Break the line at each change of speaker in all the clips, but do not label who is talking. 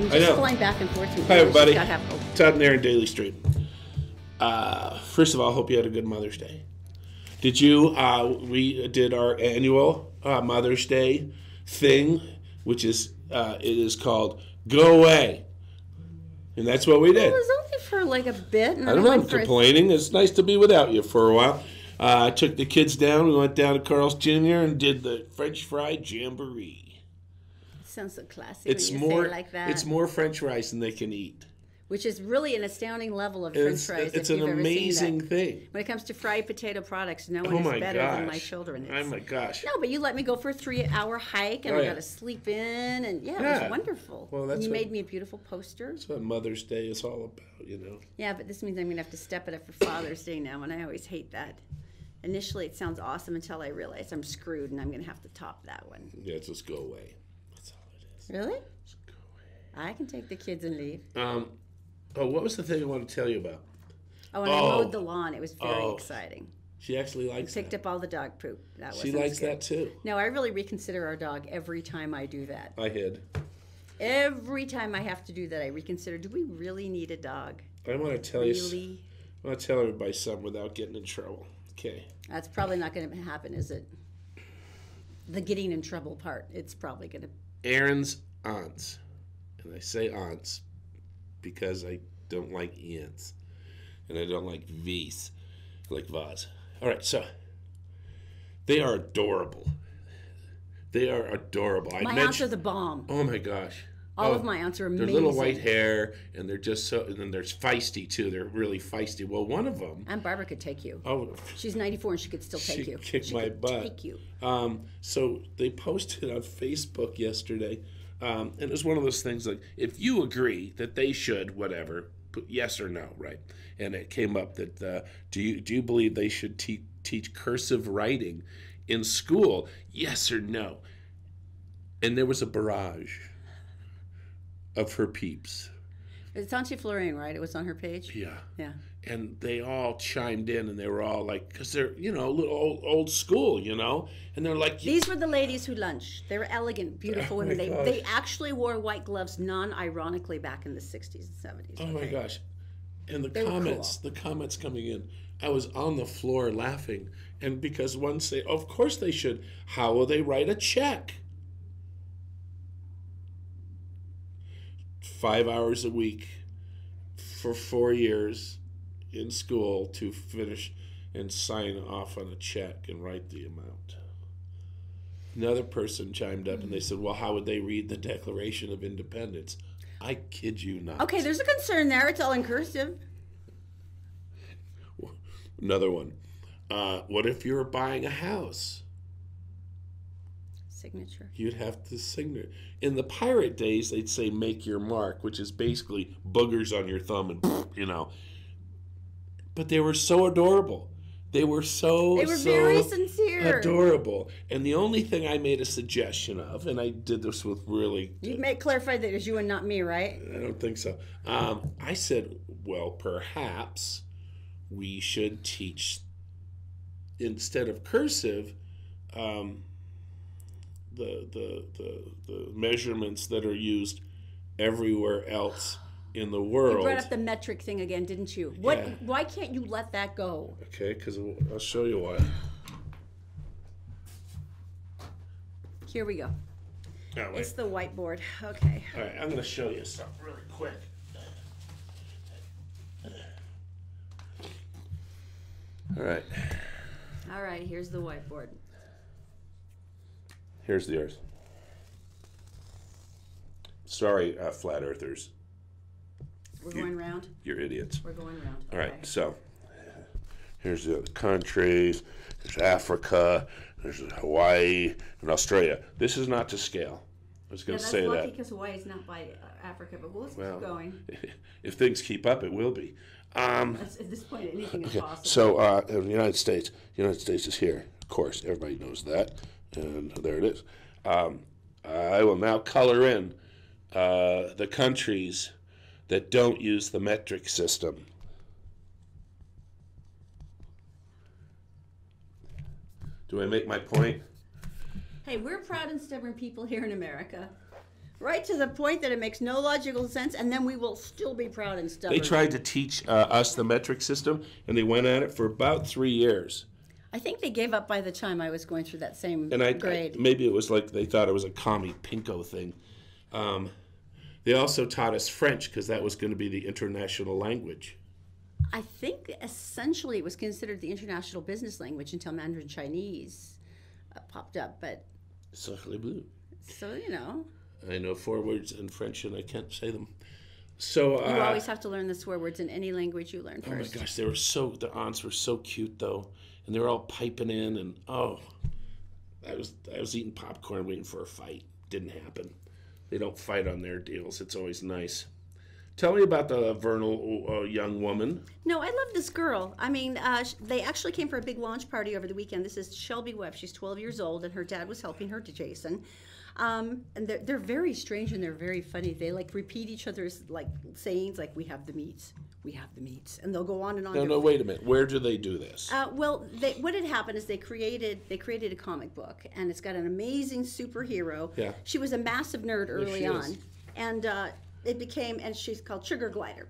I'm
I
just
know.
flying back and forth.
Hi, everybody.
Got half
Todd and Erin Daily Stream. First of all, I hope you had a good Mother's Day. Did you? We did our annual Mother's Day thing, which is it is called "Go Away," and that's what we
Well,
did.
it was only for like a bit. And
I don't know. I'm complaining. It's nice to be without you for a while. I took the kids down. We went down to Carl's Jr. and did the French fry jamboree.
Sounds so classy
It's
when you
more
say it like that.
It's more French fries than they can eat.
Which is really an astounding level of French fries.
It's
if
an
you've ever
amazing
seen that.
thing.
When it comes to fried potato products, no
Oh
one
my
is better than my
gosh.
children.
Oh my gosh.
No, but you let me go for a 3-hour hike, and
Oh,
I
yeah.
got to sleep in, and it
Yeah.
was wonderful.
Well, that's
and you
what-
made me a beautiful poster.
That's what Mother's Day is all about, you know.
Yeah, but this means I'm going to have to step it up for Father's Day now, and I always hate that. Initially, it sounds awesome until I realize I'm screwed, and I'm going to have to top that one.
Yeah, just go away. That's all it is.
Really?
Just go away.
I can take the kids and leave.
Oh, what was the thing I wanted to tell you about?
Oh, and I mowed the lawn. It was very exciting.
She actually likes
Picked
that.
up all the dog poop. That
She
wasn't
likes
as good.
that too.
No, I really reconsider our dog every time I do that.
I hid.
Every time I have to do that, I reconsider, do we really need a dog?
I want to tell you.
Really?
I want to tell everybody something without getting in trouble. Okay.
That's probably not going to happen, is it? The getting in trouble part. It's probably going to.
Erin's aunts, and I say aunts because I don't like aunts, and I don't like V's, I like Vaz. All right, so they are adorable. They are adorable.
My aunts are the bomb.
Oh my gosh.
All of my aunts are amazing.
They're little white hair, and they're just so, and then they're feisty too. They're really feisty. Well, one of them.
Aunt Barbara could take you.
Oh,
She's 94 and she could still take
she
you.
kicked my butt.
Take you.
So they posted on Facebook yesterday, and it was one of those things like, if you agree that they should, whatever, put yes or no, right? And it came up that do you believe they should teach cursive writing in school? Yes or no? And there was a barrage of her peeps.
It's Auntie Florian, right? It was on her page?
Yeah.
Yeah.
And they all chimed in, and they were all like, because they're, you know, a little old school, you know? And they're like...
These were the ladies who lunched. They were elegant, beautiful women. They actually wore white gloves non-ironically back in the 60s and 70s.
Oh my gosh. And
They were
the comments coming in, I was on the floor laughing. And because one say, of course they should. How will they write a check? 5 hours a week for 4 years in school to finish and sign off on a check and write the amount. Another person chimed up and they said, well, how would they read the Declaration of Independence? I kid you not.
Okay, there's a concern there. It's all in cursive.
Another one. What if you were buying a house?
Signature.
You'd have to signature. In the pirate days, they'd say make your mark, which is basically boogers on your thumb and, you know. But they were so adorable. They were
very sincere.
Adorable. And the only thing I made a suggestion of, and I did this with really...
You may clarify that it was you and not me, right?
I don't think so. I said, well, perhaps we should teach, instead of cursive, the measurements that are used everywhere else in the world.
You brought up the metric thing again, didn't you? What?
Yeah.
Why can't you let that go?
Okay, because I'll show you why.
Here we go.
Oh, wait.
It's the whiteboard. Okay.
All right, I'm going to show you something really quick. All right.
All right, here's the whiteboard.
Here's the Earth. Sorry, flat earthers.
We're going round?
You're idiots.
We're going round.
All right, so here's the countries. There's Africa. There's Hawaii and Australia. This is not to scale. I was going to say
that's
that.
lucky because Hawaii is not by Africa, but let's keep going.
If things keep up, it will be.
At this point, anything is possible.
So in the United States is here. Of course, everybody knows that. And there it is. I will now color in the countries that don't use the metric system. Do I make my point?
Hey, we're proud and stubborn people here in America. Right to the point that it makes no logical sense, and then we will still be proud and stubborn.
They tried to teach us the metric system, and they went at it for about 3 years.
I think they gave up by the time I was going through that same grade.
Maybe it was like they thought it was a commie pinko thing. They also taught us French because that was going to be the international language.
I think essentially it was considered the international business language until Mandarin Chinese popped up. But
Sacre bleu.
so, you know.
I know 4 words in French and I can't say them. So
You always have to learn the swear words in any language you learn first.
Oh my gosh, the aunts were so cute though, and they were all piping in, and I was eating popcorn waiting for a fight. Didn't happen. They don't fight on their deals. It's always nice. Tell me about the vernal young woman.
No, I love this girl. I mean, they actually came for a big launch party over the weekend. This is Shelby Webb. She's 12 years old, and her dad was helping her to Jason. And they're very strange and they're very funny. They like repeat each other's like sayings, like "We have the meats, we have the meats," and they'll go on and on.
No, wait a minute. Where do they do this?
Well, what had happened is they created a comic book, and it's got an amazing superhero.
Yeah.
She was a massive nerd early
she
on,
is.
and and she's called Sugar Glider.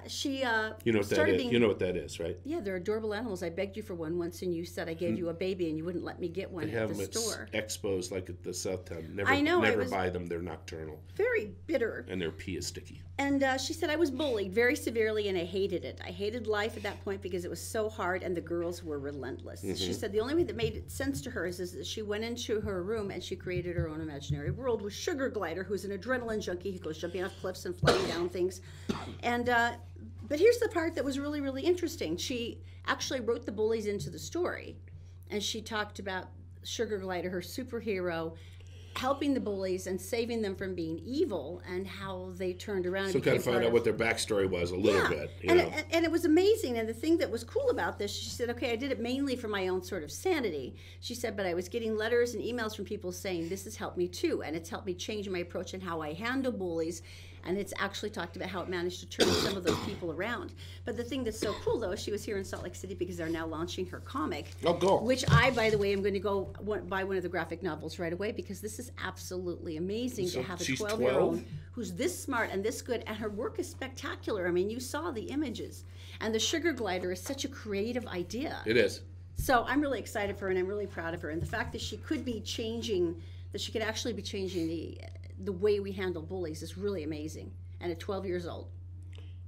She
You know what that
started
is?
being,
You know what that is, right?
Yeah, they're adorable animals. I begged you for one once, and you said I gave you a baby, and you wouldn't let me get one
They
at
have
the
them
store.
at expos like at the Southtown. Never,
I know, I
Never
was-
buy them. They're nocturnal,
Very bitter.
and their pee is sticky.
And she said, I was bullied very severely and I hated it. I hated life at that point because it was so hard and the girls were relentless. She said the only way that made sense to her is that she went into her room and she created her own imaginary world with Sugar Glider, who's an adrenaline junkie who goes jumping off cliffs and flying down things. And but here's the part that was really, really interesting. She actually wrote the bullies into the story. And she talked about Sugar Glider, her superhero, helping the bullies and saving them from being evil, and how they turned around.
So
and
kind
became
of find
part
out what their backstory was a little bit. You
and,
know.
and it was amazing. And the thing that was cool about this, she said, okay, I did it mainly for my own sort of sanity. She said, but I was getting letters and emails from people saying, this has helped me too, and it's helped me change my approach and how I handle bullies. And it's actually talked about how it managed to turn some of those people around. But the thing that's so cool, though, is she was here in Salt Lake City because they're now launching her comic.
Oh, cool.
Which I, by the way, am going to go buy one of the graphic novels right away, because this is absolutely amazing
So
to have a
she's
12-year-old
12?
who's this smart and this good, and her work is spectacular. I mean, you saw the images. And the Sugar Glider is such a creative idea.
It is.
So I'm really excited for her, and I'm really proud of her. And the fact that she could be changing, that she could actually be changing the way we handle bullies is really amazing. And at 12 years old.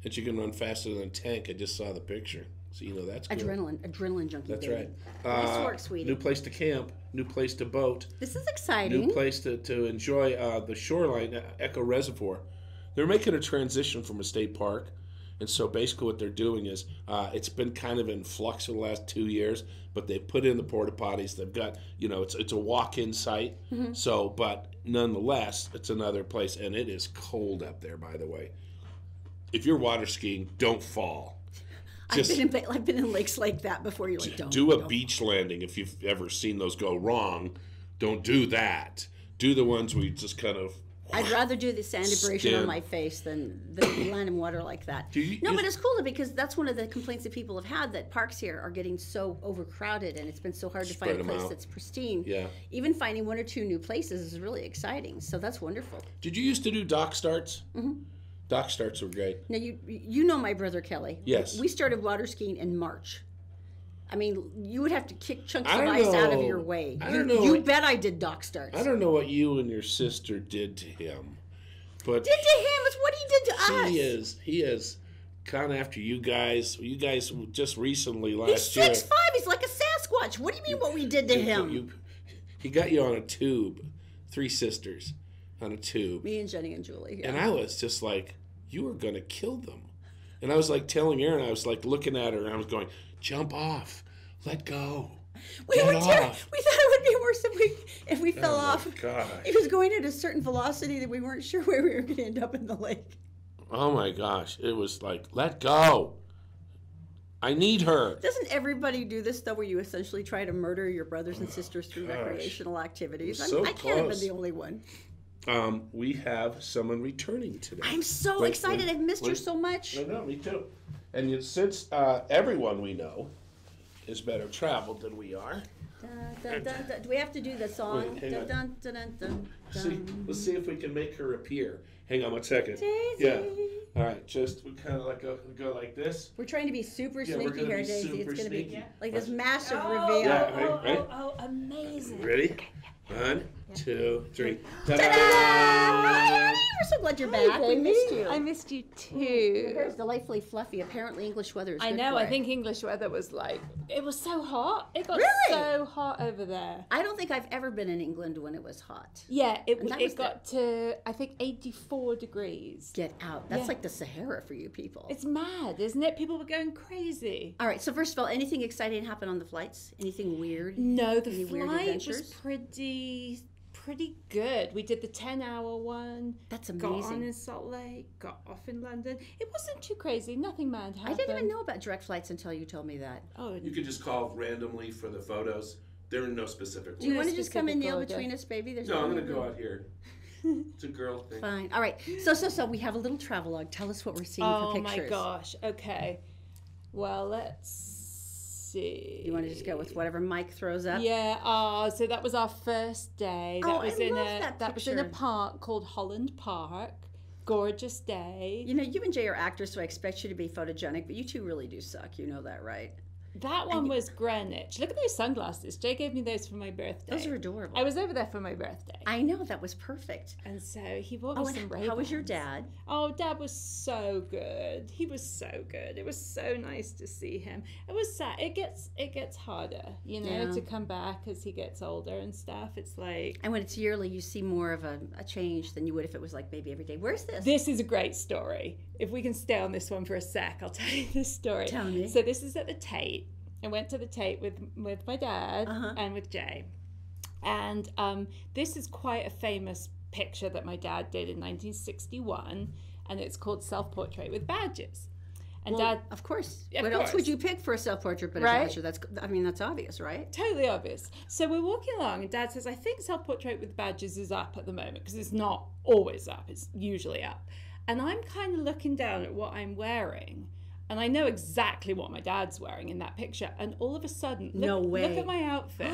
And she can run faster than a tank. I just saw the picture. So you know that's good.
Adrenaline junkie.
That's
baby.
right.
Nice work, sweetie.
New place to camp. New place to boat.
This is exciting.
New place to enjoy the shoreline, Echo Reservoir. They're making a transition from a state park. And so basically what they're doing is, it's been kind of in flux for the last 2 years, but they put in the porta potties. They've got, it's a walk-in site.
Mm-hmm.
So, but nonetheless, it's another place. And it is cold up there, by the way. If you're water skiing, don't fall.
I've been in lakes like that before. You're like, don't.
Do a beach landing if you've ever seen those go wrong. Don't do that. Do the ones where you just kind of...
I'd rather do the sand abrasion on my face than land in water like that. But it's cool because that's one of the complaints that people have had, that parks here are getting so overcrowded and it's been so hard to find a place that's pristine.
Yeah.
Even finding 1 or 2 new places is really exciting. So that's wonderful.
Did you used to do dock starts? Mm-hmm. Dock starts were great.
Now, you know my brother Kelly.
Yes.
We started water skiing in March. I mean, you would have to kick chunks of ice out of your way.
I don't know.
You bet I did dock starts.
I don't know what you and your sister did to him. But
Did to him is what he did to us.
He is kind of after you guys. You guys just recently last
He's
year.
6'5". He's like a Sasquatch. What do you mean what we did to him?
He got you on a tube. 3 sisters on a tube.
Me and Jenny and Julie. Yeah.
And I was just like, you were going to kill them. And I was like telling Erin, I was like looking at her and I was going, jump off. Let go. Get off.
We thought it would be worse if we fell off.
Gosh.
It was going at a certain velocity that we weren't sure where we were going to end up in the lake.
Oh my gosh. It was like, let go. I need her.
Doesn't everybody do this, though, where you essentially try to murder your brothers and sisters through recreational activities? I can't have been the only one.
We have someone returning today.
I'm so excited. I've missed her so much.
I know, me too. And since everyone we know is better traveled than we are,
Dun, dun, dun. Do we have to do the song?
Wait, hang on.
Dun, dun, dun, dun,
Let's see if we can make her appear. Hang on 1 second.
Daisy.
Yeah. All right. Just we kind of like go like this.
We're trying to be super
Yeah, we're
sneaky
gonna
here,
be
Daisy.
super
It's going to be
sneaky.
like this massive
Oh,
reveal.
Yeah, right?
oh, amazing.
Ready? 1, 2, 3.
Ta-da!
Ta-da!
We're so glad you're back. We missed you.
I missed you
Your
too.
hair's delightfully fluffy. Apparently, English weather is
I
good
know.
for
I
it.
think English weather was like, it was so hot. It got
Really?
so hot over there.
I don't think I've ever been in England when it was hot.
Yeah,
And that was
it got to, I think, 84 degrees.
Get out. That's
Yeah.
like the Sahara for you people.
It's mad, isn't it? People were going crazy.
All right. So first of all, anything exciting happen on the flights? Anything weird?
No, the
Any weird
flight was
adventures?
pretty good. We did the 10-hour one.
That's
Got on
amazing.
in Salt Lake, got off in London. It wasn't too crazy. Nothing mad happened.
I didn't even know about direct flights until you told me that.
Oh,
You could just call randomly for the photos. There are no specific
Do you
No
want to just come and
specific
kneel
order.
between us, baby? There's
No, I'm
no-
gonna go out here. It's a girl thing.
Fine. All right. So we have a little travelogue. Tell us what we're seeing
oh
for
my
pictures.
gosh. Okay. Well, let's see.
You want to just go with whatever Mike throws up?
Yeah. So that was our first day. That
Oh,
was
I
in
love
a
that
was in a
picture.
park called Holland Park. Gorgeous day.
You know, you and Jay are actors, so I expect you to be photogenic, but you two really do suck. You know that, right?
That one was Greenwich. Look at those sunglasses. Jay gave me those for my birthday.
Those are adorable.
I was over there for my birthday.
I know, that was perfect.
And so he bought
Oh,
me some
and
Ray-Bans.
how was your dad?
Oh, Dad was so good. He was so good. It was so nice to see him. It was sad. It gets harder, you know,
Yeah.
to come back as he gets older and stuff. It's like,
And when it's yearly, you see more of a change than you would if it was like maybe every day. Where's this?
this is a great story. If we can stay on this one for a sec, I'll tell you this story.
Tell me.
So this is at the Tate. I went to the Tate with my dad
Uh-huh.
and with Jay. And this is quite a famous picture that my dad did in 1961, and it's called Self-Portrait with Badges. And
Well,
Dad,
of course.
Of
What else
course.
would you pick for a self-portrait but
Right?
a picture? That's obvious, right?
totally obvious. So we're walking along, and Dad says, I think Self-Portrait with Badges is up at the moment, because it's not always up, it's usually up. And I'm kind of looking down at what I'm wearing, and I know exactly what my dad's wearing in that picture. And all of a sudden,
No way.
look at my outfit.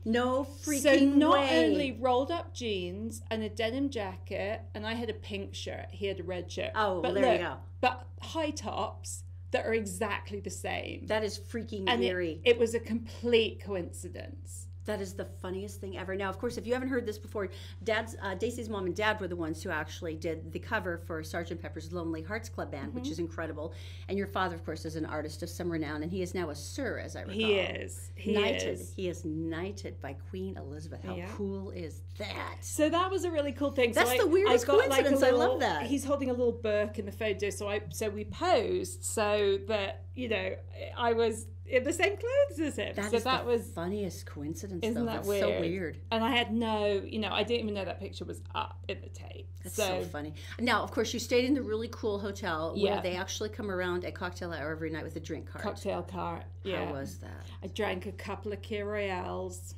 No
So
freaking
not
way.
only rolled up jeans and a denim jacket, and I had a pink shirt, he had a red shirt.
Oh,
but
well, there you
look,
go.
But high tops that are exactly the same.
That is freaking
And
eerie.
it was a complete coincidence.
That is the funniest thing ever. Now, of course, if you haven't heard this before, Daisy's mom and dad were the ones who actually did the cover for Sgt. Pepper's Lonely Hearts Club Band, which is incredible. And your father, of course, is an artist of some renown, and he is now a sir, as I recall.
He is. He
Knighted.
is.
He is knighted by Queen Elizabeth. How
Yeah.
cool is that?
So that was a really cool thing.
That's
so
the weirdest
got
coincidence.
a
I
little,
love that.
He's holding a little book in the photo, so we posed so that, you know, I was in the same clothes as him.
That
so
is
that
the
was
funniest coincidence,
Isn't
though.
that
That's
weird?
so weird.
And I had no, you know, I didn't even know that picture was up in the Tate.
That's so funny. Now, of course, you stayed in the really cool hotel where
Yeah.
they actually come around at cocktail hour every night with a drink cart.
Cocktail cart. Yeah.
How was that?
I drank a couple of Key Royales.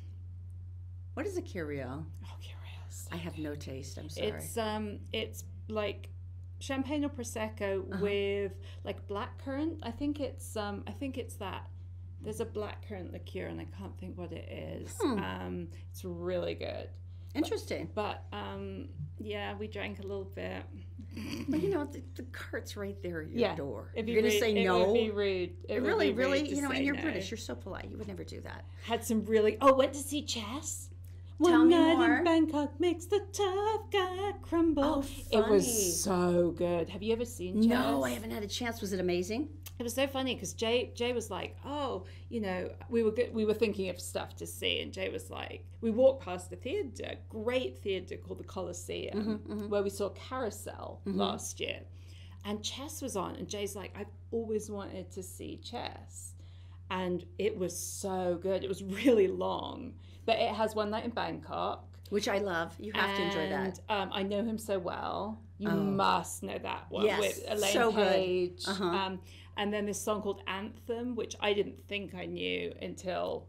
What is a Kyriel?
Oh, Key Royales.
I have no taste. I'm sorry.
It's like champagne or prosecco with like blackcurrant. I think it's that. There's a blackcurrant liqueur, and I can't think what it is. It's really good.
Interesting.
But yeah, we drank a little bit.
Well, you know, the cart's right there at your door.
It'd be
You're going to
rude-
say
It
no?
would be rude. It would
Really,
be rude
really?
to
You know,
say
and you're
no.
British. You're so polite. You would never do that.
Had some really. Oh, went to see chess.
Tell
One
me
night
more.
in Bangkok makes the tough guy crumble.
Oh,
It
funny.
was so good. Have you ever seen chess?
No, I haven't had a chance. Was it amazing?
It was so funny because Jay was like, oh, you know, we were thinking of stuff to see, and Jay was like, we walked past the theatre, great theatre called the Coliseum, where we saw Carousel last year, and chess was on, and Jay's like, I've always wanted to see chess, and it was so good. It was really long, but it has one night in Bangkok.
Which I love. You have to enjoy that.
And I know him so well. You must know that one
Yes,
with Elaine
so good.
Page.
Uh-huh.
And then this song called Anthem, which I didn't think I knew until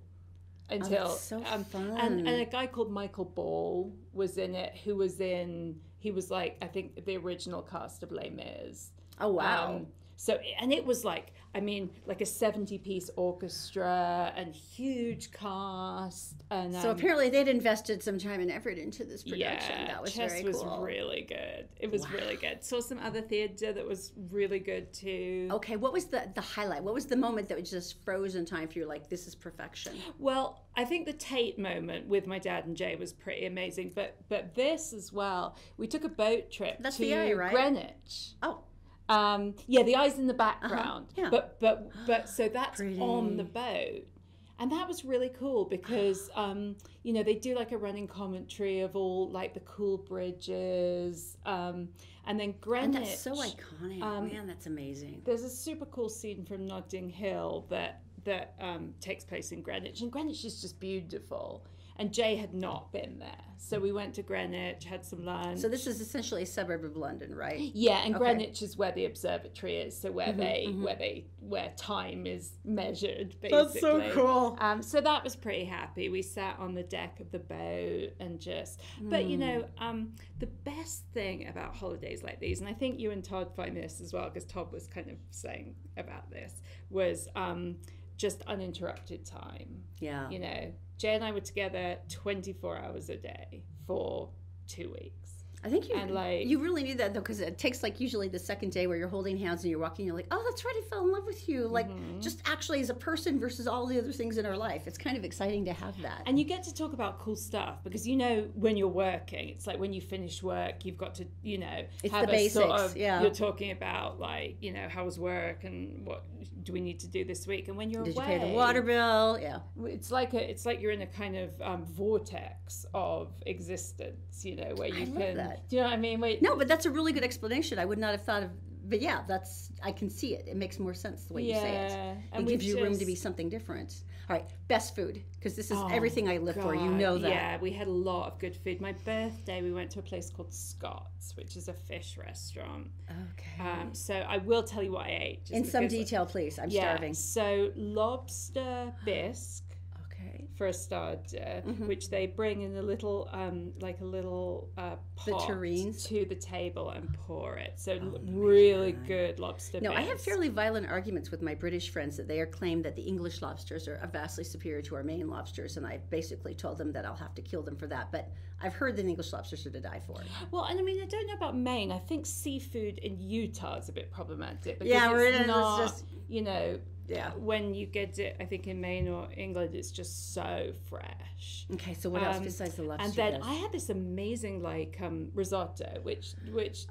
that's so fun.
and a guy called Michael Ball was in it, he was like, I think, the original cast of Les Mis.
Oh, wow.
So, and it was like, I mean, like a 70-piece orchestra and huge cast. And
So apparently they'd invested some time and effort into this production.
yeah,
That was
Chess
very
was
cool.
really good. It was really good. Saw some other theatre that was really good too.
Okay, what was the highlight? What was the moment that was just frozen time for you? Like, this is perfection.
Well, I think the Tate moment with my dad and Jay was pretty amazing. But this as well, we took a boat trip
That's
to
the eye, right?
Greenwich.
Oh,
Yeah, the eyes in the background.
Yeah.
But so that's
Pretty.
on the boat. And that was really cool because, you know, they do like a running commentary of all like the cool bridges. And then Greenwich.
and that's so iconic. Man, that's amazing.
There's a super cool scene from Notting Hill that takes place in Greenwich. And Greenwich is just beautiful. And Jay had not been there. So we went to Greenwich, had some lunch.
So this is essentially a suburb of London, right?
Yeah, and
Okay.
Greenwich is where the observatory is, so where where time is measured, basically.
That's so cool.
So that was pretty happy. We sat on the deck of the boat and just, but you know, the best thing about holidays like these, and I think you and Todd find this as well, because Todd was kind of saying about this, was just uninterrupted time.
Yeah.
You know, Jay and I were together 24 hours a day for 2 weeks.
I think you
And, like-
you really need that though, because it takes like usually the second day where you're holding hands and you're walking. You're like, oh, that's right, I fell in love with you. Like just actually as a person versus all the other things in our life. It's kind of exciting to have that.
And you get to talk about cool stuff because you know when you're working, it's like when you finish work, you've got to, you know,
It's
have
the
a sort
basics,
of,
yeah.
you're talking about like, you know, how was work and what do we need to do this week? And when you're
Did
away,
you pay the water bill? Yeah.
it's like you're in a kind of vortex of existence, you know, where you
love
can,
that.
do you know what I mean? Where,
No, but that's a really good explanation. I would not have thought of, but yeah, I can see it. It makes more sense the way you say it. It
and
gives
we've
you room to
just-
be something different. All right, best food, because this is
Oh,
everything I live for. You
God,
know that.
Yeah, we had a lot of good food. My birthday, we went to a place called Scott's, which is a fish restaurant.
Okay.
So I will tell you what I ate. just
In some
because-
detail, please. I'm
Yeah,
starving.
so lobster bisque
Okay.
for a starter, which they bring in a little, pot
tureens?
to the table and pour it. So really good lobster
No,
bisque.
I have fairly violent arguments with my British friends that they are claim that the English lobsters are vastly superior to our Maine lobsters, and I've basically told them that I'll have to kill them for that. But I've heard that English lobsters are to die for.
Well, and I mean, I don't know about Maine. I think seafood in Utah is a bit problematic. Because
Yeah, where
it's
it is,
not,
it's just-
you know,
Yeah.
when you get it, I think in Maine or England, it's just so fresh.
Okay, so what else besides the lobster?
And then
bisque?
I had this amazing like risotto, which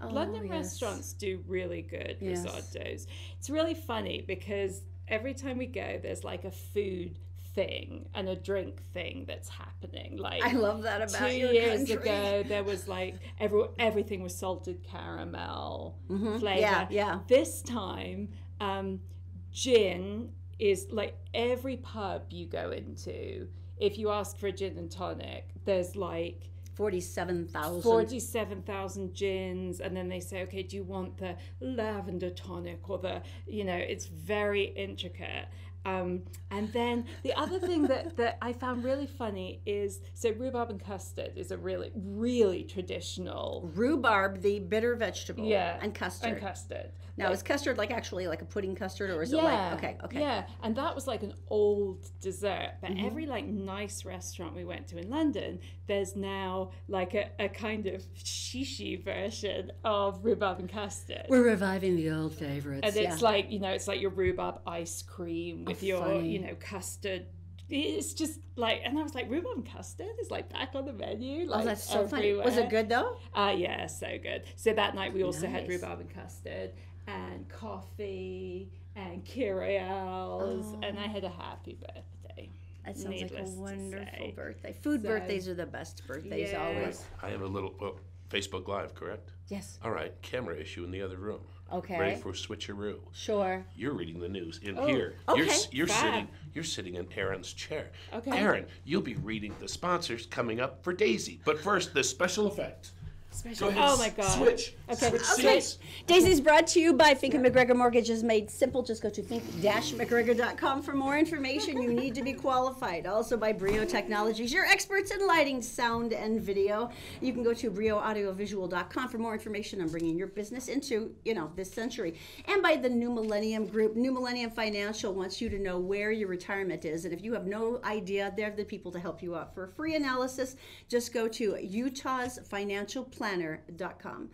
Oh,
London
yes.
restaurants do really good
Yes.
risottos. It's really funny because every time we go, there's like a food thing and a drink thing that's happening. Like
I love that about
2
your
years
country.
ago, there was like everything was salted caramel flavor.
Yeah.
This time, gin is like every pub you go into. If you ask for a gin and tonic, there's like
47,000.
47,000 gins, and then they say, okay, do you want the lavender tonic or the, you know, it's very intricate. And then the other thing that I found really funny is, so rhubarb and custard is a really, really traditional.
Rhubarb, the bitter vegetable.
Yeah.
And custard.
And custard.
Now, is custard like actually like a pudding custard, or is it
Yeah,
like, okay.
Yeah, and that was like an old dessert. But every like nice restaurant we went to in London, there's now like a kind of shishi version of rhubarb and custard.
We're reviving the old favorites.
And it's like, you know, it's like your rhubarb ice cream with your,
funny.
you know, custard. It's just like, and I was like, rhubarb and custard is like back on the menu. Like,
oh, that's so funny.
everywhere.
Was it good though?
Yeah, so good. So that night we also had
Nice.
rhubarb and custard and coffee and cereals, and I had a happy birthday.
That sounds like
Needless
a
to
wonderful
say.
birthday. Food
So-
birthdays are the best birthdays
Yeah.
always.
I have a little Facebook Live, correct?
Yes.
All right, camera issue in the other room.
Okay.
Ready for switcheroo?
Sure.
You're reading the news in
Oh,
here.
okay.
You're
Fab.
sitting in Erin's chair.
Okay.
Erin, you'll be reading the sponsors coming up for Daisy. But first, this special effect.
Special.
Go ahead.
Oh my God.
Switch.
Okay.
Switch
Okay.
seats.
Daisy's brought to you by Fink and McGregor Mortgage is made simple. Just go to fink-mcgregor.com for more information. You need to be qualified. Also by Brio Technologies, your experts in lighting, sound, and video. You can go to brioaudiovisual.com for more information on bringing your business into, this century. And by the New Millennium Group. New Millennium Financial wants you to know where your retirement is. And if you have no idea, they're the people to help you out. For a free analysis, just go to utahsfinancialplanner.com.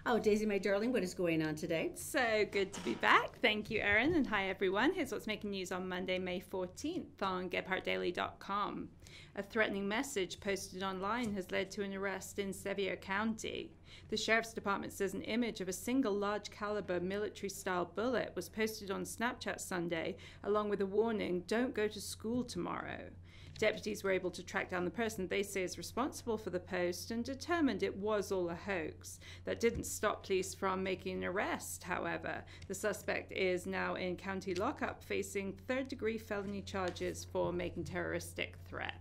Oh, Daisy, my darling, what is going on today?
So good to be back. Thank you, Erin, and hi, everyone. Here's what's making news on Monday, May 14th on GebhardtDaily.com. A threatening message posted online has led to an arrest in Sevier County. The Sheriff's Department says an image of a single large-caliber military-style bullet was posted on Snapchat Sunday, along with a warning, "Don't go to school tomorrow." Deputies were able to track down the person they say is responsible for the post and determined it was all a hoax. That didn't stop police from making an arrest, however. The suspect is now in county lockup facing third-degree felony charges for making terroristic threats.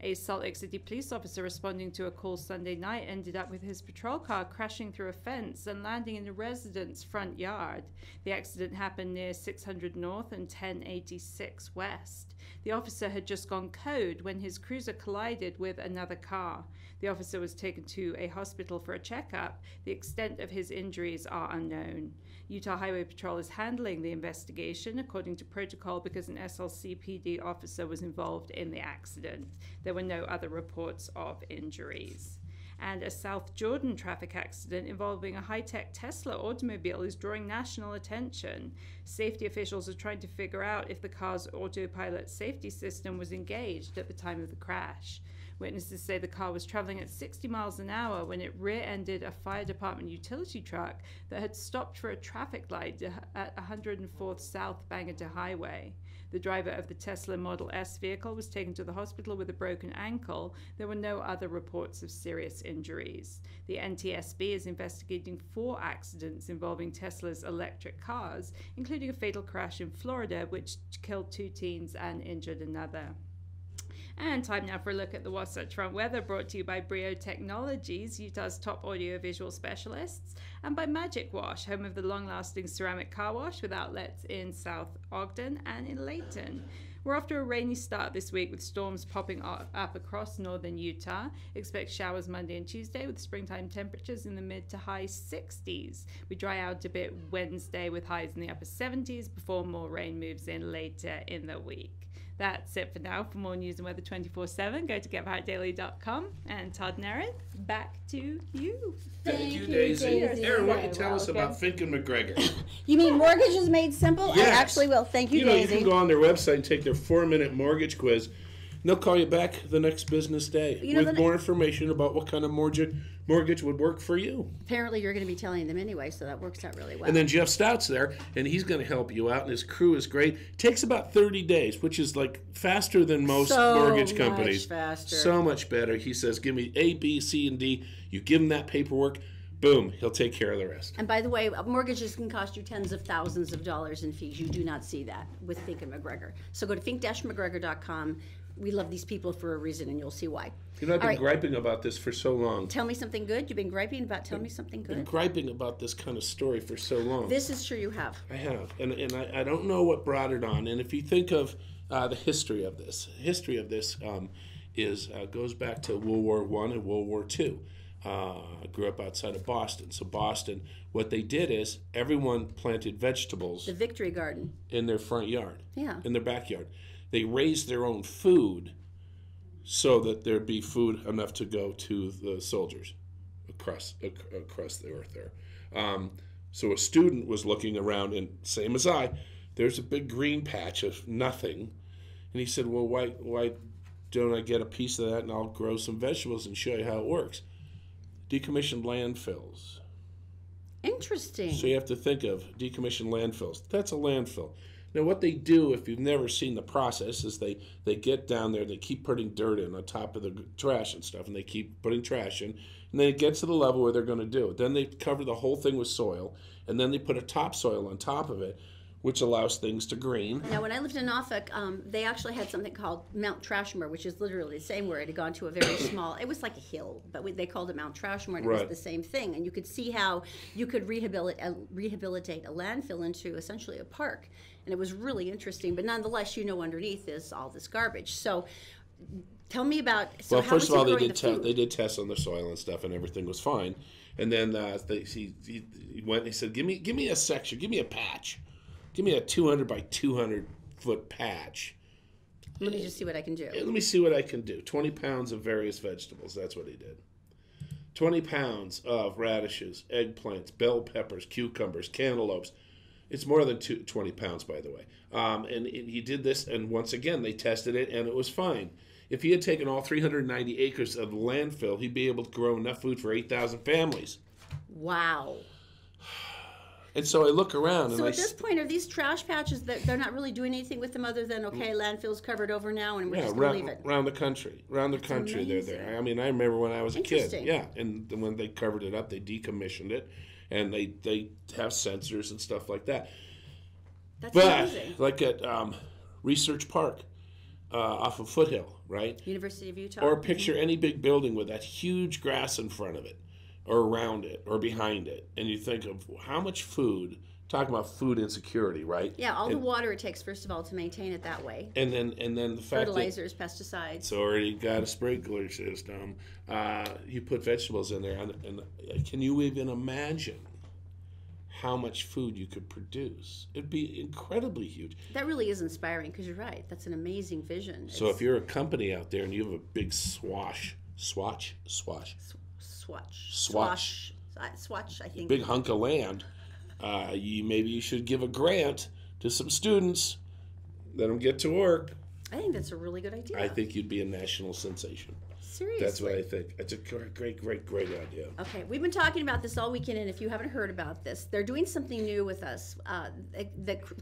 A Salt Lake City police officer responding to a call Sunday night ended up with his patrol car crashing through a fence and landing in a resident's front yard. The accident happened near 600 North and 1086 West. The officer had just gone code when his cruiser collided with another car. The officer was taken to a hospital for a checkup. The extent of his injuries are unknown. Utah Highway Patrol is handling the investigation according to protocol because an SLCPD officer was involved in the accident. There were no other reports of injuries. And a South Jordan traffic accident involving a high-tech Tesla automobile is drawing national attention. Safety officials are trying to figure out if the car's autopilot safety system was engaged at the time of the crash. Witnesses say the car was traveling at 60 miles an hour when it rear-ended a fire department utility truck that had stopped for a traffic light at 104th South Bangor Highway. The driver of the Tesla Model S vehicle was taken to the hospital with a broken ankle. There were no other reports of serious injuries. The NTSB is investigating 4 accidents involving Tesla's electric cars, including a fatal crash in Florida, which killed 2 teens and injured another. And time now for a look at the Wasatch Front weather, brought to you by Brio Technologies, Utah's top audio-visual specialists, and by Magic Wash, home of the long-lasting ceramic car wash with outlets in South Ogden and in Layton. We're off to a rainy start this week with storms popping up across northern Utah. Expect showers Monday and Tuesday with springtime temperatures in the mid to high 60s. We dry out a bit Wednesday with highs in the upper 70s before more rain moves in later in the week. That's it for now. For more news and weather 24/7, go to GebhardtDaily.com. And Todd and Erin, back to you.
Thank you, Daisy.
Daisy.
Erin, why don't you
You're
tell us
welcome.
about Fink and McGregor?
You mean mortgages made simple?
Yes.
I actually will. Thank you,
You
Daisy.
can go on their website and take their 4-minute mortgage quiz. And they'll call you back the next business day with more information about what kind of mortgage would work for you.
Apparently, you're going to be telling them anyway, so that works out really well.
And then Jeff Stout's there, and he's going to help you out, and his crew is great. Takes about 30 days, which is like faster than most mortgage companies.
So much faster.
So much better. He says, give me A, B, C, and D. You give him that paperwork, boom, he'll take care of the rest.
And by the way, mortgages can cost you tens of thousands of dollars in fees. You do not see that with Fink and McGregor. So go to fink-mcgregor.com. We love these people for a reason, and you'll see why.
You know, I've been griping about this for so long.
Tell me something good. You've been griping about tell me something
I've been
good.
griping about this kind of story for so long.
This is true, you have.
I have, and I don't know what brought it on. And if you think of the history of this, goes back to World War I and World War II. I grew up outside of Boston. So Boston, what they did is everyone planted vegetables
The Victory Garden.
in their front yard,
Yeah.
in their backyard. They raised their own food so that there'd be food enough to go to the soldiers across the earth there. So a student was looking around, and same as I, there's a big green patch of nothing. And he said, well, why don't I get a piece of that and I'll grow some vegetables and show you how it works? Decommissioned landfills.
Interesting.
So you have to think of decommissioned landfills. That's a landfill. Now what they do, if you've never seen the process, is they get down there, they keep putting dirt in on top of the trash and stuff, and they keep putting trash in, and then it gets to the level where they're going to do it. Then they cover the whole thing with soil, and then they put a topsoil on top of it, which allows things to green.
Now, when I lived in Norfolk, they actually had something called Mount Trashmore, which is literally the same where it had gone to a very small, it was like a hill, but they called it Mount Trashmore, and it was the same thing. And you could see how you could rehabilitate a landfill into essentially a park. And it was really interesting. But nonetheless, underneath is all this garbage. So tell me about,
well,
how
first of all,
they
did tests on the soil and stuff, and everything was fine. And then he went and he said, give me a section, give me a patch. Give me a 200 by 200 foot patch.
Let me just see what I can do.
Let me see what I can do. 20 pounds of various vegetables. That's what he did. 20 pounds of radishes, eggplants, bell peppers, cucumbers, cantaloupes. It's more than 20 pounds, by the way. And he did this, and once again, they tested it, and it was fine. If he had taken all 390 acres of the landfill, he'd be able to grow enough food for 8,000 families.
Wow.
And so I look around,
so at this point, are these trash patches that they're not really doing anything with them other than landfill's covered over now, and we're just going to leave it?
Around the country, they're there. I mean, I remember when I was a kid. Yeah, and when they covered it up, they decommissioned it, and they have sensors and stuff like that.
That's amazing.
Like at Research Park, off of Foothill, right?
University of Utah.
Or picture any big building with that huge grass in front of it, or around it, or behind it, and you think of how much food, talking about food insecurity, right?
Yeah, all the water it takes, first of all, to maintain it that way.
And then the fact
fertilizers, pesticides.
It's already got a sprinkler system. You put vegetables in there, and can you even imagine how much food you could produce? It'd be incredibly huge.
That really is inspiring, because you're right. That's an amazing vision.
So if you're a company out there and you have a big swatch,
I think.
Big hunk of land. Maybe you should give a grant to some students. Let them get to work.
I think that's a really good idea.
I think you'd be a national sensation.
Seriously.
That's what I think. It's a great idea.
Okay, we've been talking about this all weekend, and if you haven't heard about this, they're doing something new with us.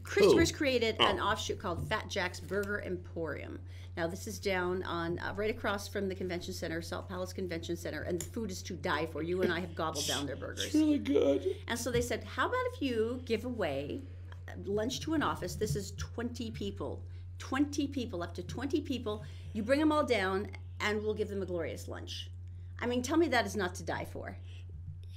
Christopher's created an offshoot called Fat Jack's Burger Emporium. Now, this is down on right across from the convention center, Salt Palace Convention Center, and the food is to die for. You and I have gobbled down their burgers.
It's really good.
And so they said, how about if you give away lunch to an office? This is 20 people. 20 people, up to 20 people. You bring them all down, and we'll give them a glorious lunch. I mean, tell me that is not to die for.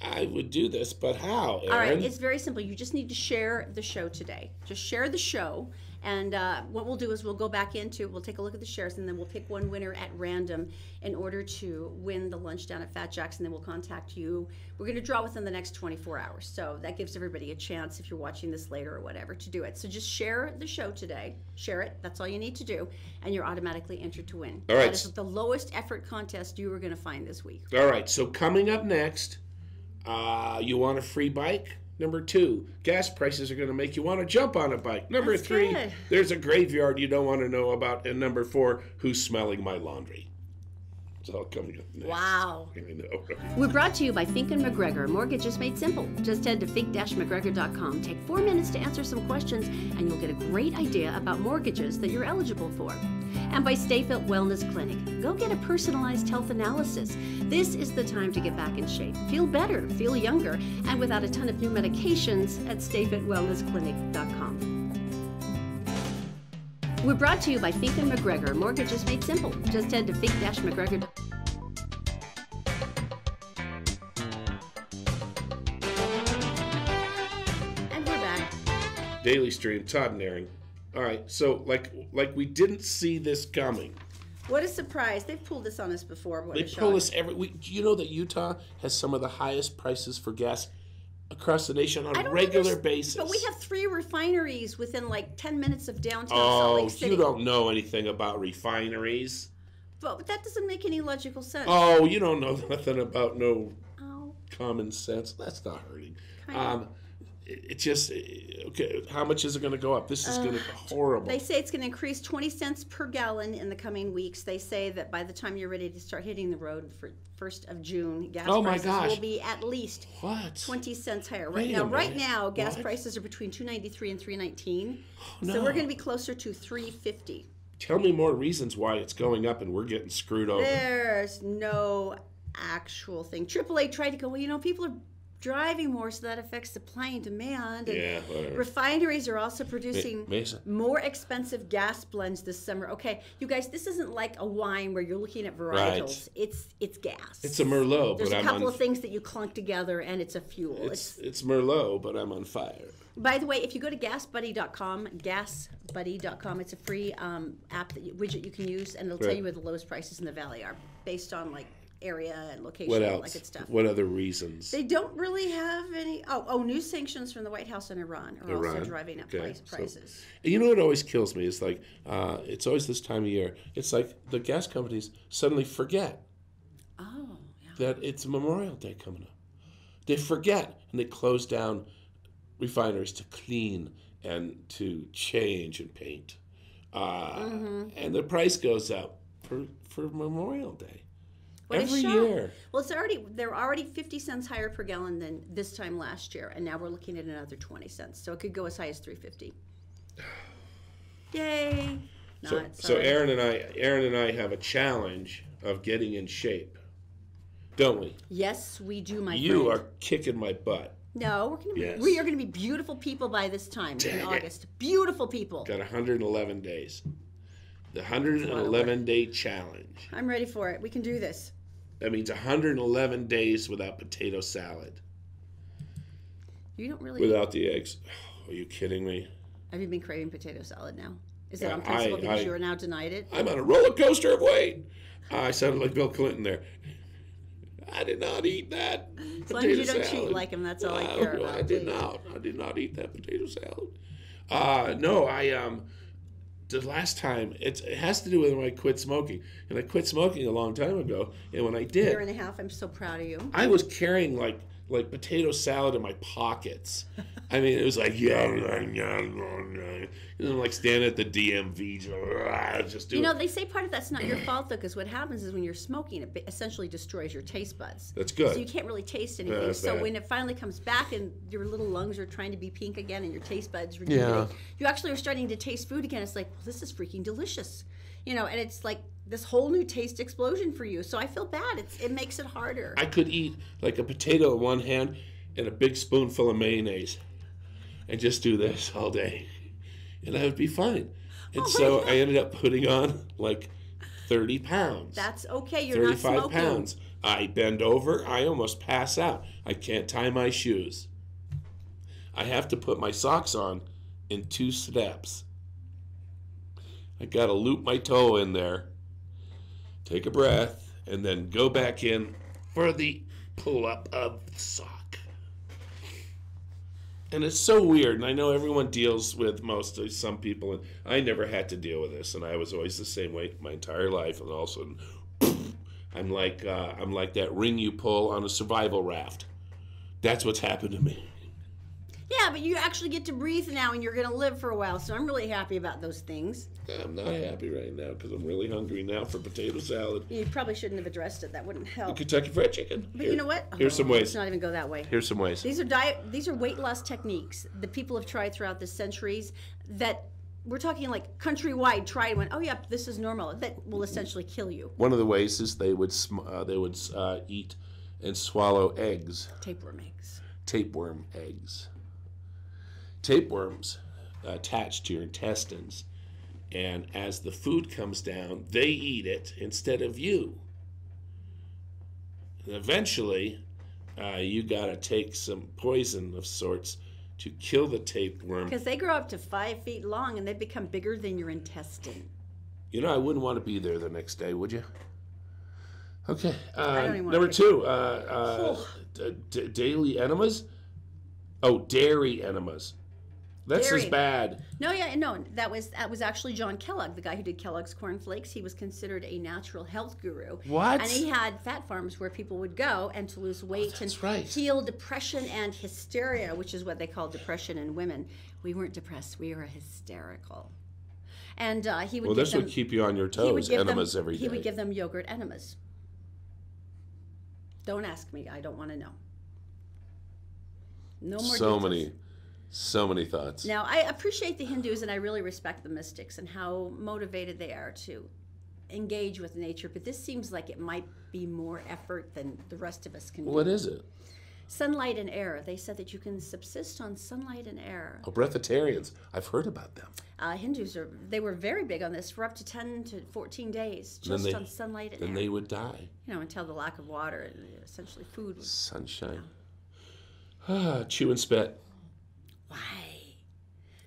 I would do this, but how, Erin?
All right, it's very simple. You just need to share the show today. Just share the show, and what we'll do is we'll take a look at the shares, and then we'll pick one winner at random in order to win the lunch down at Fat Jack's, and then we'll contact you. We're going to draw within the next 24 hours, so that gives everybody a chance, if you're watching this later or whatever, to do it. So just share the show today. Share it. That's all you need to do, and you're automatically entered to win.
All right.
That is the lowest effort contest you are going to find this week.
All right, so coming up next, you want a free bike? Number 2, gas prices are going to make you want to jump on a bike. Number 3, there's a graveyard you don't want to know about. And number 4, who's smelling my laundry? It's all coming up next.
Wow.
I know.
We're brought to you by Fink & McGregor. Mortgages made simple. Just head to fink-mcgregor.com. Take 4 minutes to answer some questions, and you'll get a great idea about mortgages that you're eligible for. And by Stay Fit Wellness Clinic. Go get a personalized health analysis. This is the time to get back in shape. Feel better, feel younger, and without a ton of new medications at stayfitwellnessclinic.com. We're brought to you by Fink & McGregor. Mortgages made simple. Just head to fink-mcgregor.com. And we're back.
Daily Stream, Todd and Erin. All right, so like we didn't see this coming.
What a surprise. They've pulled this on us before.
They pull us every week. Do you know that Utah has some of the highest prices for gas across the nation on a regular basis?
But we have 3 refineries within like 10 minutes of downtown Salt Lake City.
You don't know anything about refineries.
But that doesn't make any logical sense.
Oh, you don't know nothing about common sense. That's not hurting. It just, okay, how much is it going to go up? This is going to be horrible.
They say it's going to increase 20 cents per gallon in the coming weeks. They say that by the time you're ready to start hitting the road for 1st of June, gas prices will be at least 20 cents higher. Right now, gas prices are between $2.93 and $3.19. So we're going to be closer to $3.50.
Tell me more reasons why it's going up and we're getting screwed over.
There's no actual thing. AAA tried to go, people are driving more, so that affects supply and demand. And
Yeah, whatever.
refineries are also producing
Mason.
more expensive gas blends this summer. Okay, you guys, this isn't like a wine where you're looking at varietals. It's gas.
It's a Merlot,
There's
but
a
I'm
couple
on.
of things that you clunk together, and it's a fuel.
It's Merlot, but I'm on fire.
By the way, if you go to gasbuddy.com, it's a free app widget you can use, and it'll tell
Right.
you where the lowest prices in the valley are based on like area and location
What
and all
else?
that good stuff.
What other reasons?
They don't really have any. New sanctions from the White House and Iran are also driving up prices.
You know what always kills me is like, it's always this time of year. It's like the gas companies suddenly forget
Oh, yeah.
that it's Memorial Day coming up. They forget and they close down refineries to clean and to change and paint. And the price goes up for Memorial Day.
What a
Every
shock.
year.
Well, they're already 50 cents higher per gallon than this time last year, and now we're looking at another 20 cents. So it could go as high as $3.50. Yay!
So Erin and I have a challenge of getting in shape, don't we?
Yes, we do, my
You
friend.
are kicking my butt.
No,
Yes.
we are going to be beautiful people by this time
Dang
in
it.
August. Beautiful people.
Got 111 days. The 111-day challenge.
I'm ready for it. We can do this.
That means 111 days without potato salad.
You don't really.
Without the eggs. Are you kidding me?
Have you been craving potato salad now? Is that
Yeah,
on principle because you are now denied it?
I'm on a roller coaster of weight. I sounded like Bill Clinton there. I did not eat that
As long as you don't
salad.
cheat like him, that's all I care about.
I did
please.
not. I did not eat that potato salad. The last time it has to do with when I quit smoking, and I quit smoking a long time ago. And when I did,
Year and a half. I'm so proud of you.
I was carrying like potato salad in my pockets. I mean, it was like and I'm like standing at the DMV, just doing.
They say part of that's not your fault though, because what happens is when you're smoking, it essentially destroys your taste buds.
That's good.
So you can't really taste anything.
That's
So
bad.
when it finally comes back and your little lungs are trying to be pink again and your taste buds rejuvenate, you actually are starting to taste food again. It's like, well, this is freaking delicious, and it's like this whole new taste explosion for you. So I feel bad. It makes it harder.
I could eat like a potato in one hand and a big spoonful of mayonnaise and just do this all day. And I would be fine. And so I ended up putting on like 30 pounds.
That's okay. You're not
35
smoking.
pounds. I bend over. I almost pass out. I can't tie my shoes. I have to put my socks on in 2 steps. I got to loop my toe in there, take a breath, and then go back in for the pull-up of the sock. And it's so weird, and I know everyone deals with some people, and I never had to deal with this, and I was always the same way my entire life, and all of a sudden, I'm like that ring you pull on a survival raft. That's what's happened to me.
Yeah, but you actually get to breathe now, and you're going to live for a while. So I'm really happy about those things.
I'm not happy right now because I'm really hungry now for potato salad.
You probably shouldn't have addressed it. That wouldn't help.
Kentucky Fried Chicken.
But you know what?
Here's some ways.
Let's not even go that way.
Here's some ways.
These are weight loss techniques that people have tried throughout the centuries that we're talking like countrywide tried and went, oh yeah, this is normal. That will essentially kill you.
One of the ways is they would eat and swallow eggs.
Tapeworm eggs.
Tapeworm eggs. Tapeworms attach to your intestines, and as the food comes down, they eat it instead of you. And eventually, you got to take some poison of sorts to kill the tapeworm.
Because they grow up to 5 feet long and they become bigger than your intestine.
I wouldn't want to be there the next day, would you? Okay.
I don't even
Number
wanna
2, daily enemas. Oh, dairy enemas. That's
Dairy.
as bad.
No, that was actually John Kellogg, the guy who did Kellogg's Corn Flakes. He was considered a natural health guru.
What?
And he had fat farms where people would go and to lose weight and
right.
heal depression and hysteria, which is what they call depression in women. We weren't depressed; we were hysterical. And he would.
Well,
give
this
them,
would keep you on your
he would
toes.
give
Enemas
them,
every day.
He would give them yogurt enemas. Don't ask me; I don't want to know. No more.
So many thoughts.
Now, I appreciate the Hindus and I really respect the mystics and how motivated they are to engage with nature, but this seems like it might be more effort than the rest of us can do.
What is it?
Sunlight and air. They said that you can subsist on sunlight and air.
Oh, breatharians. I've heard about them.
Hindus they were very big on this for up to 10 to 14 days, just on sunlight and air.
Then they would die.
Until the lack of water and essentially food.
Sunshine. Chew and spit.
Why?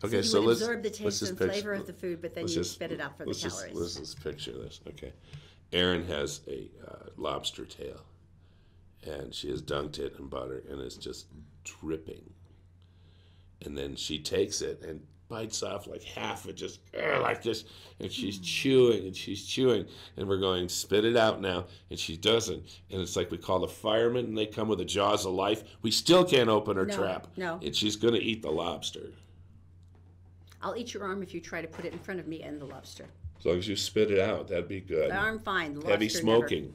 Okay,
so you would
let's
absorb the taste and flavor of the food, but then you spit it out for the calories.
Let's just picture this. Okay, Erin has a lobster tail, and she has dunked it in butter, and it's just dripping. And then she takes it and bites off like half it, just like this, and she's chewing and she's chewing, and we're going, spit it out now, and she doesn't, and it's like we call the firemen, and they come with the jaws of life. We still can't open her trap.
No.
And she's going to eat the lobster.
I'll eat your arm if you try to put it in front of me and the lobster.
As long as you spit it out, that'd be good.
The arm, fine. The lobster,
heavy smoking.
Never.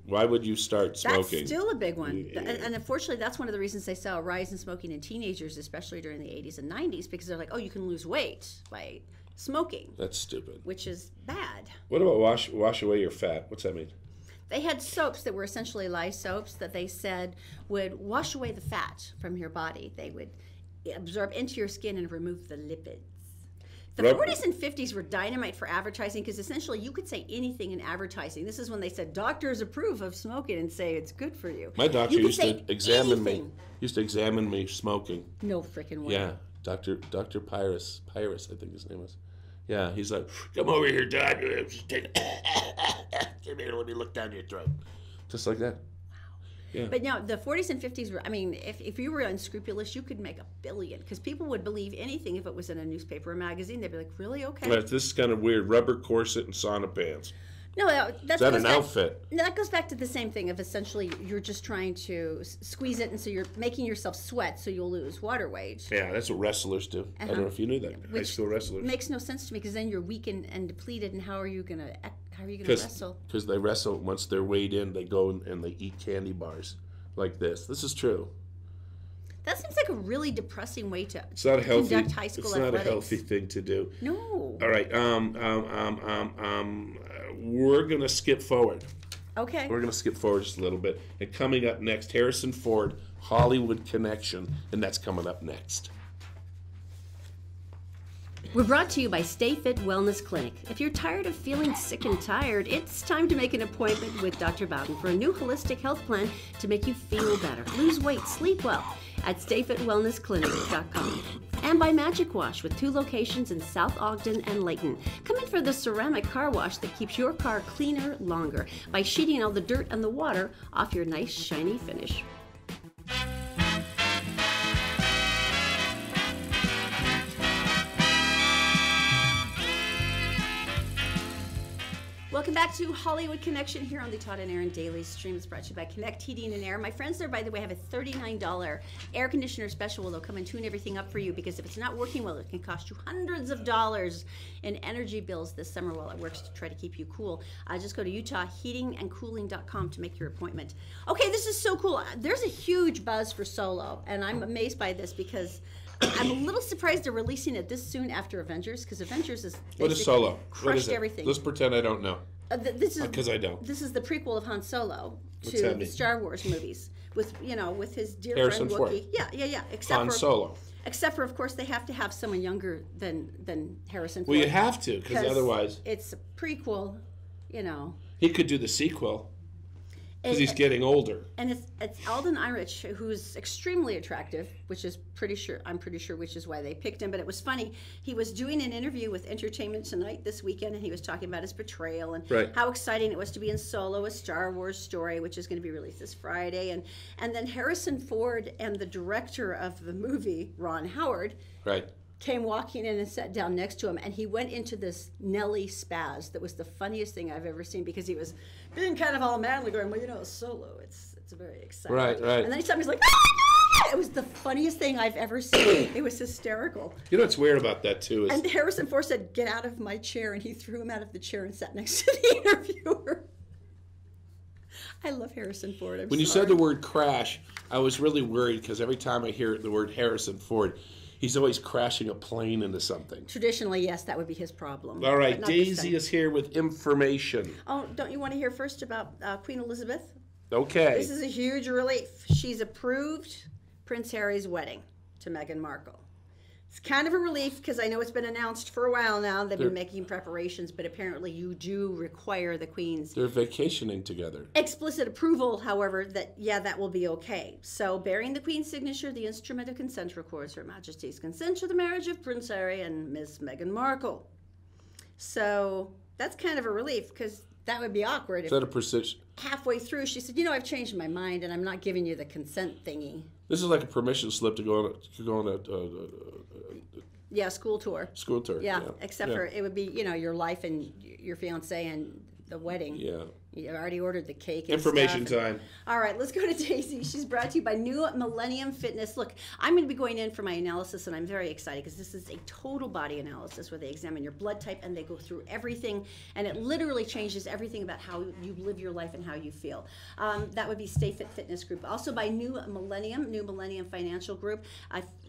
Why would you start smoking?
That's still a big one. Yeah. And unfortunately, that's one of the reasons they saw a rise in smoking in teenagers, especially during the 80s and 90s, because they're like, oh, you can lose weight by smoking.
That's stupid.
Which is bad.
What about wash away your fat? What's that mean?
They had soaps that were essentially lye soaps that they said would wash away the fat from your body. They would absorb into your skin and remove the lipids. The 40s and 50s were dynamite for advertising because essentially you could say anything in advertising. This is when they said doctors approve of smoking and say it's good for you.
My doctor used to examine me smoking.
No freaking way.
Yeah, Dr. Pyrus, I think his name was. Yeah, he's like, come over here, Todd. Come here when you look down your throat. Just like that. Yeah.
But no, the 40s and 50s were, I mean, if you were unscrupulous, you could make $1 billion because people would believe anything if it was in a newspaper or magazine. They'd be like, really? Okay.
Right, this is kind of weird. Rubber corset and sauna pants.
No,
is that an outfit?
No, that goes back to the same thing of essentially you're just trying to squeeze it, and so you're making yourself sweat so you'll lose water weight.
Yeah, that's what wrestlers do. I don't know if you knew that. High school wrestlers.
Makes no sense to me because then you're weak and depleted, and how are you gonna wrestle?
Because they wrestle once they're weighed in, they go and they eat candy bars like this. This is true.
That seems like a really depressing way to
it's not a healthy,
conduct high school athletics.
It's not a healthy thing to do.
No.
All right. We're gonna skip forward.
Okay.
We're gonna skip forward just a little bit. And coming up next, Harrison Ford, Hollywood Connection, and that's coming up next.
We're brought to you by Stay Fit Wellness Clinic. If you're tired of feeling sick and tired, it's time to make an appointment with Dr. Bowden for a new holistic health plan to make you feel better, lose weight, sleep well at StayFitWellnessClinic.com. And by Magic Wash with 2 locations in South Ogden and Layton. Come in for the ceramic car wash that keeps your car cleaner longer by sheeting all the dirt and the water off your nice shiny finish. Welcome back to Hollywood Connection here on the Todd and Erin Daily Stream. It's brought to you by Connect Heating and Air. My friends there, by the way, have a $39 air conditioner special where they'll come and tune everything up for you because if it's not working well, it can cost you hundreds of dollars in energy bills this summer while it works to try to keep you cool. Just go to UtahHeatingandCooling.com to make your appointment. Okay, this is so cool. There's a huge buzz for Solo, and I'm amazed by this because I'm a little surprised they're releasing it this soon after Avengers because Avengers is
what is Solo?
Crushed everything.
Let's pretend I don't know.
This is
because I don't.
This is the prequel of Han Solo
What's
to the Star Wars movies with his dear
Harrison
friend
Ford.
Wookiee. Yeah.
Han Solo.
Except for, of course, they have to have someone younger than Harrison Ford.
Well, you have to because otherwise
it's a prequel.
He could do the sequel. Because he's getting older.
And it's Alden Ehrenreich, who's extremely attractive, I'm pretty sure which is why they picked him. But it was funny. He was doing an interview with Entertainment Tonight this weekend, and he was talking about his portrayal and how exciting it was to be in Solo, a Star Wars story, which is going to be released this Friday. And then Harrison Ford and the director of the movie, Ron Howard, came walking in and sat down next to him, and he went into this Nelly spaz that was the funniest thing I've ever seen because he was being kind of all manly going, well, Solo, it's very exciting.
Right.
And then he stopped and he's like, ah! It was the funniest thing I've ever seen. It was hysterical.
You know what's weird about that, too?
And Harrison Ford said, get out of my chair, and he threw him out of the chair and sat next to the interviewer. I love Harrison Ford.
When you said the word crash, I was really worried because every time I hear the word Harrison Ford, he's always crashing a plane into something.
Traditionally, yes, that would be his problem.
All right, Daisy is here with information.
Oh, don't you want to hear first about Queen Elizabeth?
Okay.
This is a huge relief. She's approved Prince Harry's wedding to Meghan Markle. It's kind of a relief because I know it's been announced for a while now. They've been making preparations, but apparently you do require the Queen's.
They're vacationing together.
Explicit approval, however, that will be okay. So, bearing the Queen's signature, the instrument of consent records Her Majesty's consent to the marriage of Prince Harry and Miss Meghan Markle. So, that's kind of a relief because that would be awkward.
Is that a precision?
Halfway through, she said, I've changed my mind and I'm not giving you the consent thingy.
This is like a permission slip to go on a
school tour.
School tour.
Yeah, except for it would be, your life and your fiance and the wedding.
Yeah.
You already ordered the cake and
Information
stuff.
time.
All right, let's go to Daisy. She's brought to you by New Millennium Fitness. Look, I'm going to be going in for my analysis, and I'm very excited because this is a total body analysis where they examine your blood type and they go through everything, and it literally changes everything about how you live your life and how you feel. That would be Stay Fit Fitness Group. Also by New Millennium Financial Group.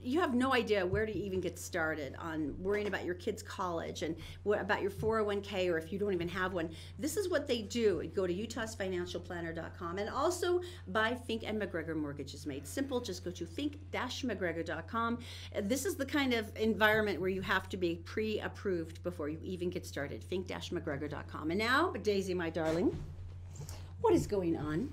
You have no idea where to even get started on worrying about your kids' college and about your 401k, or if you don't even have one. This is what they do. Go to utahsfinancialplanner.com, and also by Fink and McGregor Mortgages Made Simple. Just go to fink-mcgregor.com. This is the kind of environment where you have to be pre-approved before you even get started. Fink-mcgregor.com. And now, Daisy, my darling, what is going on?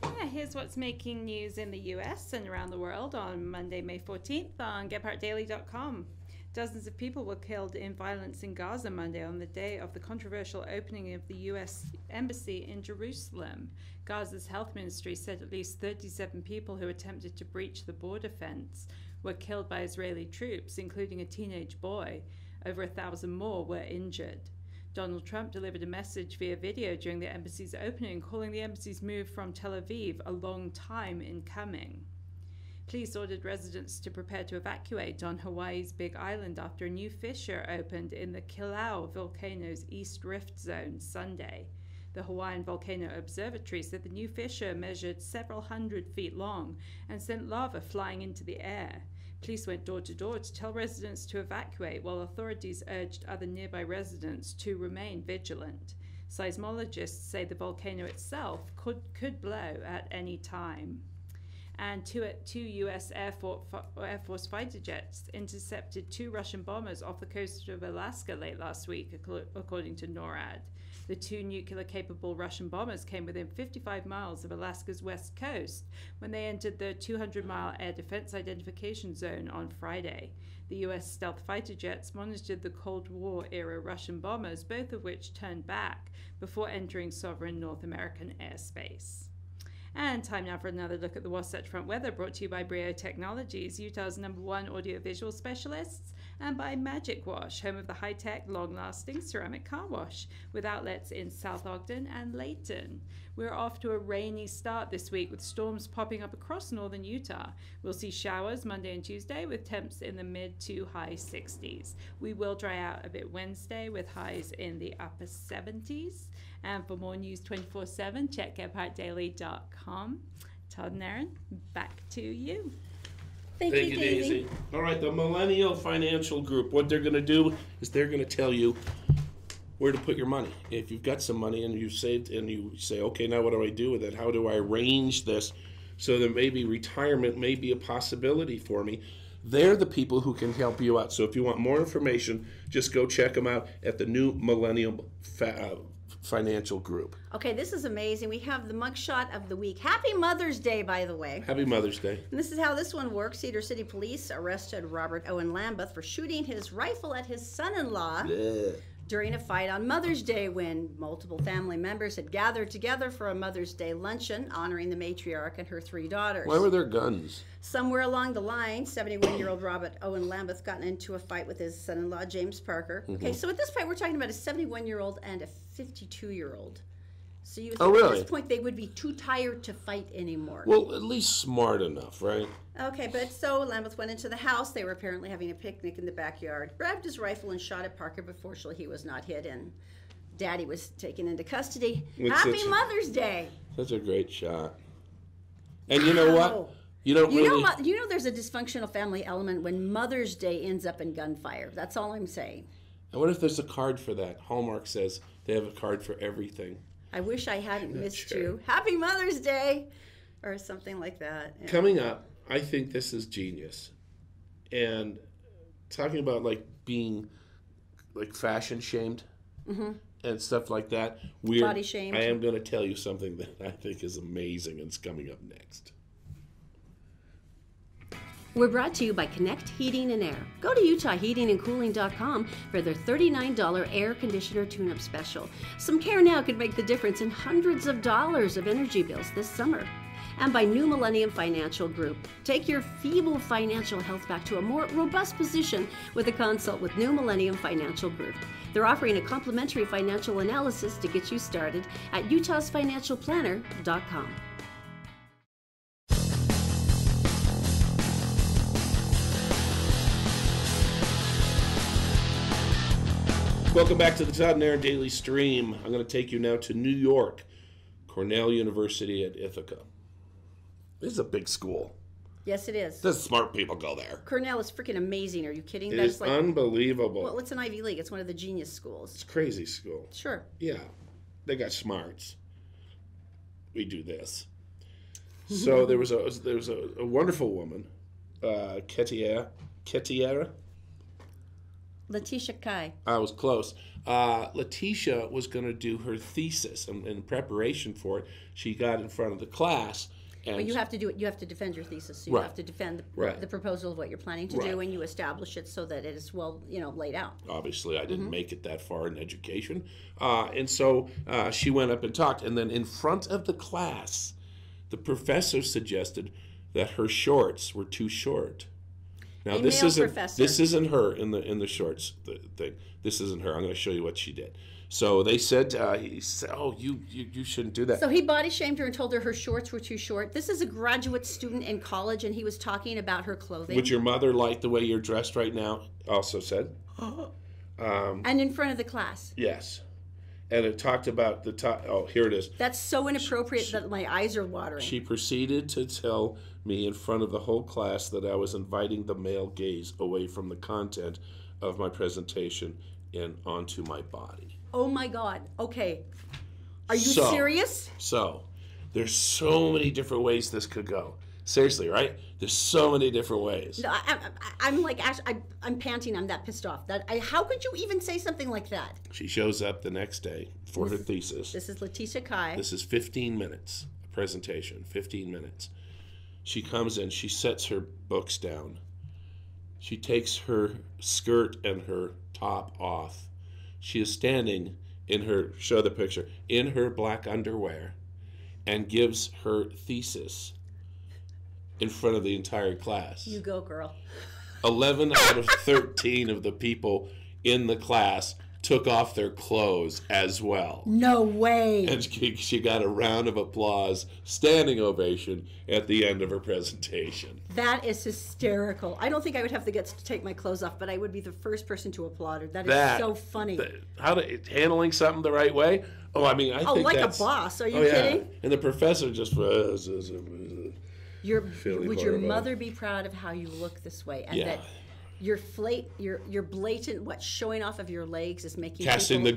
Yeah, here's what's making news in the US and around the world on Monday, May 14th on GephartDaily.com. Dozens of people were killed in violence in Gaza Monday on the day of the controversial opening of the U.S. Embassy in Jerusalem. Gaza's health ministry said at least 37 people who attempted to breach the border fence were killed by Israeli troops, including a teenage boy. Over 1,000 more were injured. Donald Trump delivered a message via video during the embassy's opening, calling the embassy's move from Tel Aviv a long time in coming. Police ordered residents to prepare to evacuate on Hawaii's Big Island after a new fissure opened in the Kiliau volcano's East Rift Zone Sunday. The Hawaiian Volcano Observatory said the new fissure measured several hundred feet long and sent lava flying into the air. Police went door to door to tell residents to evacuate, while authorities urged other nearby residents to remain vigilant. Seismologists say the volcano itself could blow at any time. And two U.S. Air Force fighter jets intercepted 2 Russian bombers off the coast of Alaska late last week, according to NORAD. The 2 nuclear-capable Russian bombers came within 55 miles of Alaska's west coast when they entered the 200-mile air defense identification zone on Friday. The U.S. stealth fighter jets monitored the Cold War-era Russian bombers, both of which turned back before entering sovereign North American airspace. And time now for another look at the Wasatch Front weather, brought to you by Brio Technologies, Utah's #1 audiovisual specialists, and by Magic Wash, home of the high-tech, long-lasting ceramic car wash, with outlets in South Ogden and Layton. We're off to a rainy start this week, with storms popping up across northern Utah. We'll see showers Monday and Tuesday, with temps in the mid to high 60s. We will dry out a bit Wednesday, with highs in the upper 70s. And for more news 24/7, check GephartDaily.com. Todd and Erin, back to you.
Thank you, Daisy.
All right, the Millennial Financial Group, what they're going to do is they're going to tell you where to put your money. If you've got some money and you've saved and you say, okay, now what do I do with it? How do I arrange this so that maybe retirement may be a possibility for me? They're the people who can help you out. So if you want more information, just go check them out at the New Millennium Financial Group.
Okay, this is amazing. We have the mugshot of the week. Happy Mother's Day, by the way.
Happy Mother's Day.
And this is how this one works. Cedar City Police arrested Robert Owen Lambeth for shooting his rifle at his son-in-law during a fight on Mother's Day, when multiple family members had gathered together for a Mother's Day luncheon honoring the matriarch and her 3 daughters.
Why were there guns?
Somewhere along the line, 71-year-old Robert Owen Lambeth got into a fight with his son-in-law, James Parker. Mm-hmm. Okay, so at this point, we're talking about a 71-year-old and a 52-year-old. So you think
really?
At this point they would be too tired to fight anymore.
Well, at least smart enough, right?
Okay, but so Lambeth went into the house. They were apparently having a picnic in the backyard, grabbed his rifle and shot at Parker, but fortunately he was not hit, and Daddy was taken into custody. Happy Mother's Day!
Such a great shot. And you know what? You know
there's a dysfunctional family element when Mother's Day ends up in gunfire. That's all I'm saying.
And what if there's a card for that? Hallmark says they have a card for everything.
I wish I hadn't missed you. Happy Mother's Day, or something like that. Yeah.
Coming up, I think this is genius, and talking about like being like fashion shamed and stuff like that.
Body shamed.
I am going to tell you something that I think is amazing, and it's coming up next.
We're brought to you by Connect Heating and Air. Go to UtahHeatingandCooling.com for their $39 air conditioner tune-up special. Some care now could make the difference in hundreds of dollars of energy bills this summer. And by New Millennium Financial Group. Take your feeble financial health back to a more robust position with a consult with New Millennium Financial Group. They're offering a complimentary financial analysis to get you started at utahsfinancialplanner.com.
Welcome back to the Todd and Erin Daily Stream. I'm going to take you now to New York, Cornell University at Ithaca. This is a big school.
Yes, it is.
The smart people go there.
Cornell is freaking amazing. Are you kidding?
It's like unbelievable.
Well, it's an Ivy League. It's one of the genius schools.
It's a crazy school.
Sure.
Yeah. They got smarts. We do this. So there was a wonderful woman, Ketiera.
Letitia Kai.
I was close. Letitia was going to do her thesis, and in preparation for it, she got in front of the class. And
well, you have to do it. You have to defend your thesis. So you have to defend the proposal of what you're planning to do, and you establish it so that it is well, laid out.
Obviously, I didn't make it that far in education, and so she went up and talked, and then in front of the class, the professor suggested that her shorts were too short. Now this isn't her in the shorts thing. This isn't her. I'm going to show you what she did. So they said, he said, "Oh, you shouldn't do that."
So he body shamed her and told her shorts were too short. This is a graduate student in college, and he was talking about her clothing.
Would your mother like the way you're dressed right now? Also said.
And in front of the class.
Yes. And it talked about the top. Oh, here it is.
That's so inappropriate that my eyes are watering.
She proceeded to tell me in front of the whole class that I was inviting the male gaze away from the content of my presentation and onto my body.
Oh my God. Okay. Are you serious?
So, there's so many different ways this could go. Seriously, right? There's so many different ways.
No, I'm like, I'm panting. I'm that pissed off. How could you even say something like that?
She shows up the next day for her thesis.
This is Letitia Kai.
This is 15 minutes, a presentation, 15 minutes. She comes in, she sets her books down. She takes her skirt and her top off. She is standing in her, show the picture, in her black underwear and gives her thesis in front of the entire class.
You go, girl.
11 out of 13 of the people in the class took off their clothes as well.
No way.
And she got a round of applause, standing ovation at the end of her presentation.
That is hysterical. I don't think I would have the guts to take my clothes off, but I would be the first person to applaud her. That is so funny.
Handling something the right way? Oh, I mean, I think
like
that's...
a boss. Are you kidding?
And the professor just...
Would your mother be proud of how you look this way? And that your blatant showing off of your legs is making
casting the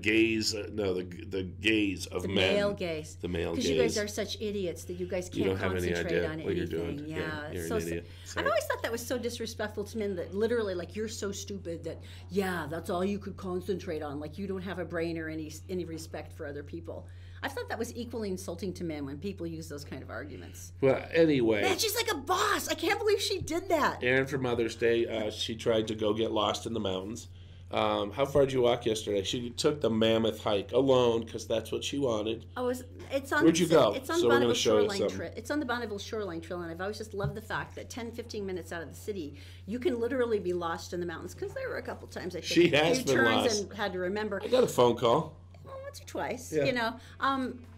gaze of men.
Male gaze.
The male gaze.
Because you guys are such idiots that you guys can't concentrate on
what
anything.
You're doing.
Yeah,
you're an idiot.
I've always thought that was so disrespectful to men, that literally you're so stupid that that's all you could concentrate on. Like you don't have a brain or any respect for other people. I thought that was equally insulting to men when people use those kind of arguments.
Well, anyway.
Man, she's like a boss. I can't believe she did that.
Erin, for Mother's Day, she tried to go get lost in the mountains. How far did you walk yesterday? She took the mammoth hike alone because that's what she wanted.
It's on.
Where'd you go?
It's on the Bonneville Shoreline Trail. It's on the Bonneville Shoreline Trail, and I've always just loved the fact that 10, 15 minutes out of the city, you can literally be lost in the mountains. Because there were a couple times I took a few turns and had to remember.
I got a phone call.
Once or twice,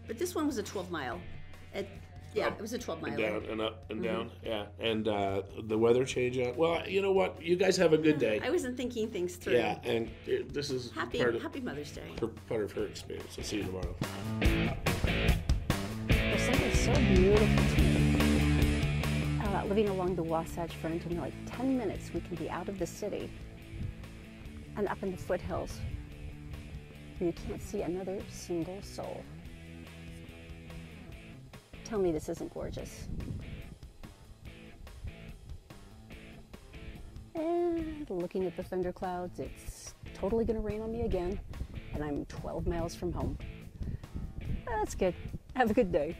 but this one was a 12-mile. It was a 12-mile.
Down and up and down, and the weather change out. Well, you know what? You guys have a good day.
I wasn't thinking things through.
Yeah, and this is
Happy Mother's Day.
Part of her experience. I'll see you tomorrow.
There's something so beautiful to me. Living along the Wasatch Front, in 10 minutes we can be out of the city and up in the foothills. And you can't see another single soul. Tell me this isn't gorgeous. And looking at the thunderclouds, it's totally going to rain on me again, and I'm 12 miles from home. That's good. Have a good day.